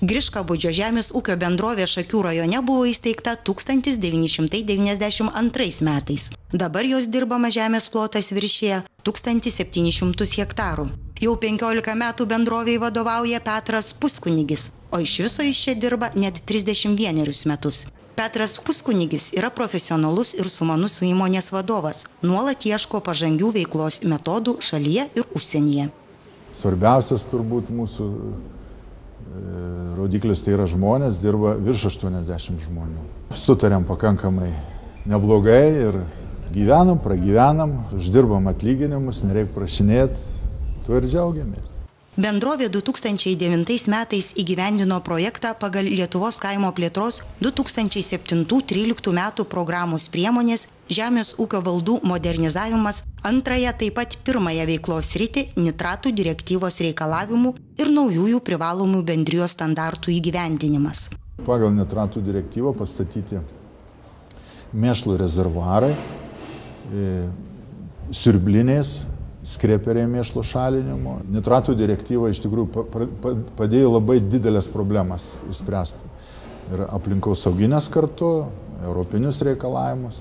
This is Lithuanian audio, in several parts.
Griškabūdžio žemės ūkio bendrovė Šakių rajone buvo įsteigta 1992 metais. Dabar jos dirbama žemės plotas viršyje 1700 hektarų. Jau 15 metų bendrovei vadovauja Petras Puskunigis, o iš viso jis čia dirba net 31 metus. Petras Puskunigis yra profesionalus ir sumanus įmonės vadovas. Nuolat ieško pažangių veiklos metodų šalyje ir užsienyje. Svarbiausias turbūt mūsų rodiklis tai yra žmonės, dirba virš 80 žmonių. Sutarėm pakankamai neblogai ir gyvenam, pragyvenam, uždirbam atlyginimus, nereikia prašinėti, tuo ir džiaugiamės. Bendrovė 2009 metais įgyvendino projektą pagal Lietuvos kaimo plėtros 2007-2013 metų programos priemonės Žemės ūkio valdų modernizavimas, antrąją taip pat pirmąją veiklos sritį nitratų direktyvos reikalavimų ir naujųjų privalomų bendrijos standartų įgyvendinimas. Pagal nitratų direktyvą pastatyti mėšlo rezervuarai, siurblinės, skreperiai mėšlo šalinimo. Nitratų direktyva iš tikrųjų padėjo labai didelės problemas išspręsti. Ir aplinkosauginės kartu, europinius reikalavimus.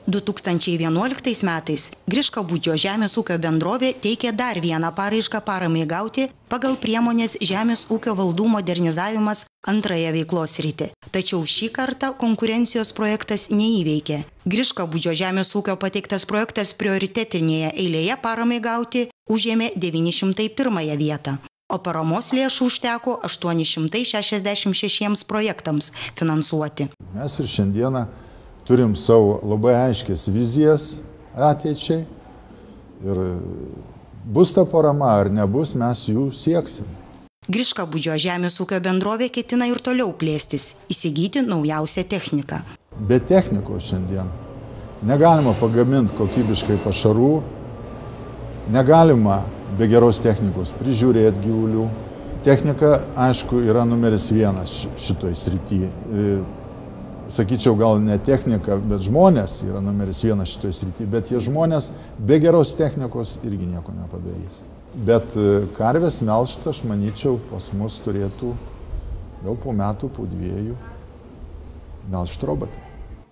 2011 metais Griškabūdžio žemės ūkio bendrovė teikė dar vieną paraišką paramai gauti pagal priemonės Žemės ūkio valdų modernizavimas antrąją veiklos sritį. Tačiau šį kartą konkurencijos projektas neįveikė. Griškabūdžio žemės ūkio pateiktas projektas prioritetinėje eilėje paramai gauti užėmė 901 vietą, o paramos lėšų užteko 866 projektams finansuoti. Mes ir šiandieną turim savo labai aiškias vizijas ateičiai ir bus ta parama ar nebus, mes jų sieksim. Griškabūdžio žemės ūkio bendrovė ketina ir toliau plėstis, įsigyti naujausią techniką. Be technikos šiandien negalima pagaminti kokybiškai pašarų, negalima be geros technikos prižiūrėti gyvulių. Technika, aišku, yra numeris vienas šitoj srityje. Sakyčiau, gal ne technika, bet žmonės yra numeris vienas šitoj srityje, bet tie žmonės be geros technikos irgi nieko nepadarys. Bet karvės melžtą, aš manyčiau, pas mus turėtų gal po metų, po dviejų melžti robotai.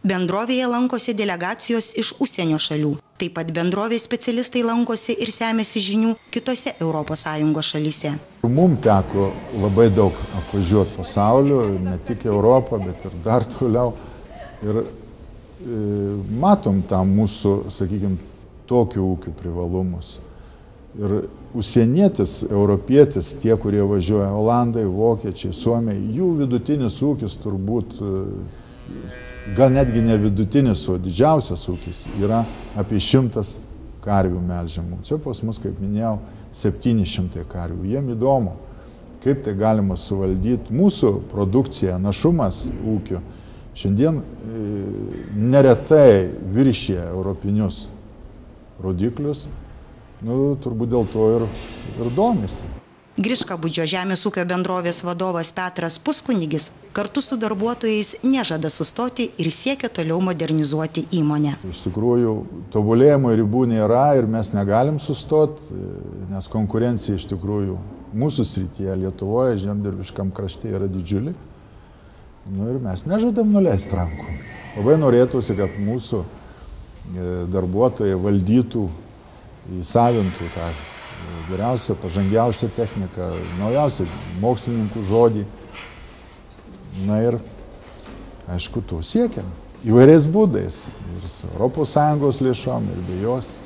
Bendrovėje lankosi delegacijos iš užsienio šalių. Taip pat bendrovės specialistai lankosi ir semėsi žinių kitose ES šalyse. Mums teko labai daug apvažiuoti pasaulio, ne tik Europą, bet ir dar toliau. Ir matom tą mūsų, sakykime, tokių ūkių privalumus. Ir užsienietis, europietis, tie, kurie važiuoja Olandai, Vokiečiai, Suomiai, jų vidutinis ūkis turbūt, gal netgi ne vidutinis, o didžiausias ūkis yra apie 100 karvių melžiamų. Čia pas mus, kaip minėjau, 700 karvių. Jiem įdomu, kaip tai galima suvaldyti. Mūsų produkcija, našumas ūkio šiandien neretai viršija europinius rodiklius. Turbūt dėl to ir domisi. Griškabūdžio žemės ūkio bendrovės vadovas Petras Puskunigis kartu su darbuotojais nežada sustoti ir siekia toliau modernizuoti įmonę. Iš tikrųjų, tobulėjimo ribų nėra ir mes negalim sustoti, nes konkurencija iš tikrųjų mūsų srityje Lietuvoje, žemdirbiškam krašte yra didžiulė. Ir mes nežadam nuleisti rankų. Labai norėtųsi, kad mūsų darbuotojai valdytų, įsavintų tą geriausią, pažangiausią techniką, naujausią mokslininkų žodį. Ir, aišku, to siekiam įvairiais būdais. Ir su ES lėšom, ir be jos.